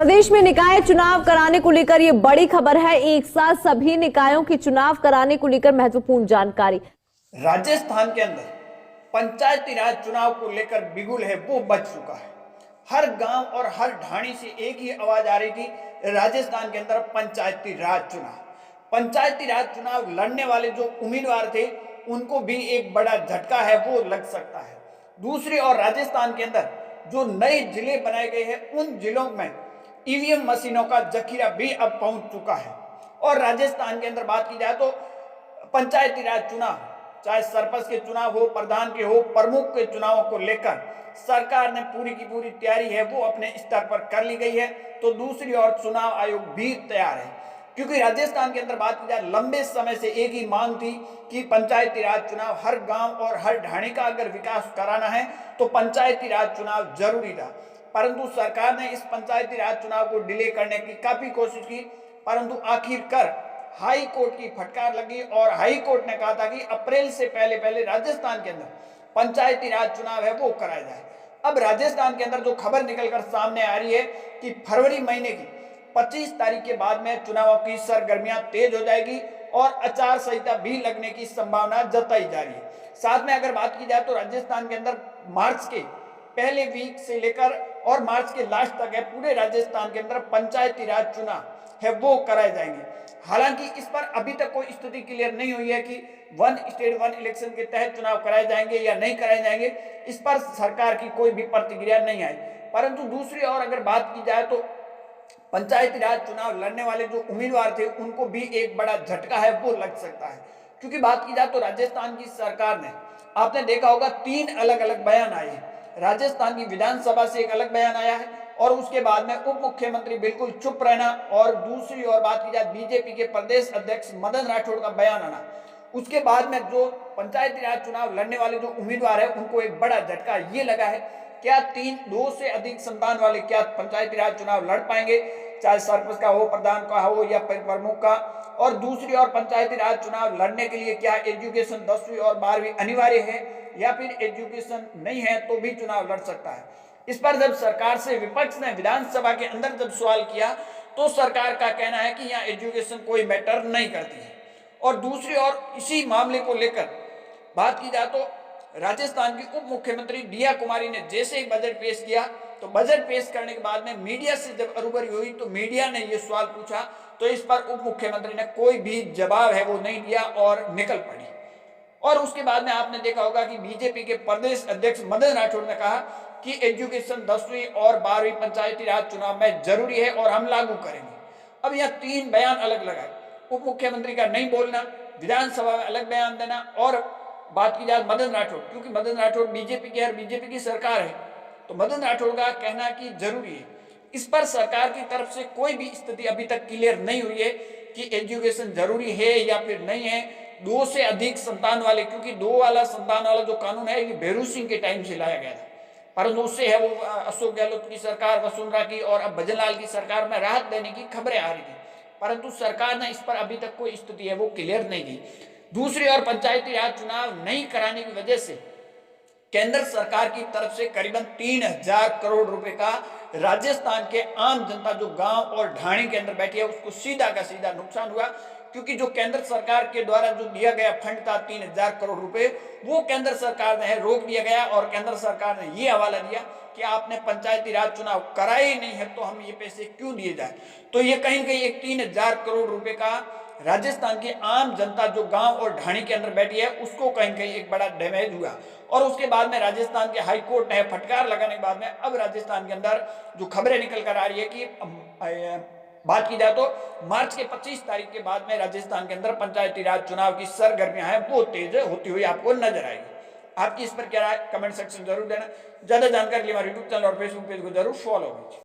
प्रदेश में निकाय चुनाव कराने को लेकर ये बड़ी खबर है। एक साथ सभी निकायों के चुनाव कराने को लेकर महत्वपूर्ण जानकारी। राजस्थान के अंदर पंचायती राज चुनाव को लेकर बिगुल है वो बच चुका है। हर गांव और हर ढाणी से एक ही आवाज आ रही थी, राजस्थान के अंदर पंचायती राज चुनाव। पंचायती राज चुनाव लड़ने वाले जो उम्मीदवार थे उनको भी एक बड़ा झटका है वो लग सकता है। दूसरी ओर राजस्थान के अंदर जो नए जिले बनाए गए हैं उन जिलों में ईवीएम मशीनों का जखीरा भी अब पहुंच चुका है। और राजस्थान के अंदर बात की जाए तो पंचायती राज चुनाव, चाहे सरपंच के चुनाव हो, प्रधान के हो, प्रमुख के चुनावों को लेकर सरकार ने पूरी की पूरी तैयारी है वो अपने स्तर पर कर ली गई है। तो दूसरी ओर चुनाव आयोग भी तैयार है, क्योंकि राजस्थान के अंदर बात की जाए लंबे समय से एक ही मांग थी कि पंचायती राज चुनाव हर गांव और हर ढाणी का अगर विकास कराना है तो पंचायती राज चुनाव जरूरी था। परंतु सरकार ने इस पंचायती राज चुनाव को डिले करने की काफी कोशिश की, परंतु आखिरकार हाई कोर्ट की फटकार लगी और हाई कोर्ट ने कहा था कि अप्रैल से पहले पहले राजस्थान के अंदर पंचायती राज चुनाव है वो कराया जाए। अब राजस्थान के अंदर जो खबर निकलकर सामने आ रही है कि फरवरी महीने की 25 तारीख के बाद में चुनावों की सरगर्मियां तेज हो जाएगी और आचार संहिता भी लगने की संभावना जताई जा रही है। साथ में अगर बात की जाए तो राजस्थान के अंदर मार्च के पहले वीक से लेकर और मार्च के लास्ट तक है पूरे राजस्थान के अंदर पंचायती राज चुनाव है वो कराए जाएंगे। हालांकि इस पर अभी तक कोई स्थिति क्लियर नहीं हुई है कि वन स्टेट वन इलेक्शन के तहत चुनाव कराए जाएंगे या नहीं कराए जाएंगे। इस पर सरकार की कोई भी प्रतिक्रिया नहीं आई। परंतु दूसरी ओर अगर बात की जाए तो पंचायती राज चुनाव लड़ने वाले जो उम्मीदवार थे उनको भी एक बड़ा झटका है वो लग सकता है। क्योंकि बात की जाए तो राजस्थान की सरकार ने, आपने देखा होगा, 3 अलग अलग बयान आए हैं। राजस्थान की विधानसभा से एक अलग बयान आया है और उसके बाद में उप मुख्यमंत्री बिल्कुल चुप रहना, और दूसरी ओर बात की जाए बीजेपी के प्रदेश अध्यक्ष मदन राठौड़ का बयान आना। उसके बाद में जो पंचायती राज चुनाव लड़ने वाले जो उम्मीदवार है उनको एक बड़ा झटका ये लगा है, क्या 2 से अधिक संतान वाले क्या पंचायती राज चुनाव लड़ पाएंगे, चाहे सरपंच का हो, प्रधान का हो या प्रमुख का। और दूसरी ओर पंचायती राज चुनाव लड़ने के लिए क्या एजुकेशन 10वीं और 12वीं अनिवार्य है या फिर एजुकेशन नहीं है तो भी चुनाव लड़ सकता है। इस पर जब सरकार से विपक्ष ने विधानसभा के अंदर जब सवाल किया तो सरकार का कहना है कि यहाँ एजुकेशन कोई मैटर नहीं करती है। और दूसरी ओर इसी मामले को लेकर बात की जाए तो राजस्थान की उप मुख्यमंत्री दिया कुमारी ने जैसे ही बजट पेश किया तो बजट पेश करने के बाद में मीडिया से जब रूबरू हुई तो मीडिया ने यह सवाल पूछा तो इस पर उप मुख्यमंत्री ने कोई भी जवाब है वो नहीं दिया और निकल पड़ी। और उसके बाद में आपने देखा होगा कि बीजेपी के प्रदेश अध्यक्ष मदन राठौड़ ने कहा कि एजुकेशन 10वीं और 12वीं पंचायती राज चुनाव में जरूरी है और हम लागू करेंगे। अब यह 3 बयान अलग लगाए, उप मुख्यमंत्री का नहीं बोलना, विधानसभा में अलग बयान देना, और बात की जाए मदन राठौड़, क्योंकि मदन राठौड़ बीजेपी के और बीजेपी की सरकार है तो मदन राठौड़ का कहना कि जरूरी है। इस पर सरकार की तरफ से कोई भी स्थिति अभी तक क्लियर नहीं हुई है कि एजुकेशन जरूरी है या फिर नहीं है। 2 से अधिक संतान वाले, क्योंकि 2 वाला संतान वाला जो कानून है ये भेरू सिंह के टाइम से लाया गया था, परंतु उससे है वो अशोक गहलोत की सरकार, वसुंधरा की और अब भजनलाल की सरकार में राहत देने की खबरें आ रही थी, परंतु सरकार ने इस पर अभी तक कोई स्थिति है वो क्लियर नहीं की। दूसरी ओर पंचायती राज चुनाव नहीं कराने की वजह से केंद्र सरकार की तरफ से करीबन 3000 करोड़ रुपए का राजस्थान के आम जनता जो गांव और ढाणी के अंदर बैठी है उसको सीधा का सीधा नुकसान हुआ। क्योंकि जो केंद्र सरकार के द्वारा जो दिया गया फंड था 3000 करोड़ रुपए वो केंद्र सरकार ने रोक दिया गया और केंद्र सरकार ने ये हवाला दिया कि आपने पंचायती राज चुनाव कराए ही नहीं है तो हम ये पैसे क्यों दिए जाए। तो ये कहीं ना कहीं एक 3000 करोड़ रुपए का राजस्थान की आम जनता जो गांव और ढाणी के अंदर बैठी है उसको कहीं कहीं एक बड़ा डैमेज हुआ। और उसके बाद में राजस्थान के हाई कोर्ट ने फटकार लगाने के बाद में अब राजस्थान के अंदर जो खबरें निकल कर आ रही है कि बात की जाए तो मार्च के 25 तारीख के बाद में राजस्थान के अंदर पंचायती राज चुनाव की सरगर्मियां हैं वो तेज होती हुई आपको नजर आएगी। आपकी इस पर क्या राय कमेंट सेक्शन जरूर देना। ज्यादा जानकारी के लिए हमारे यूट्यूब चैनल और फेसबुक पेज को जरूर फॉलो कीजिए।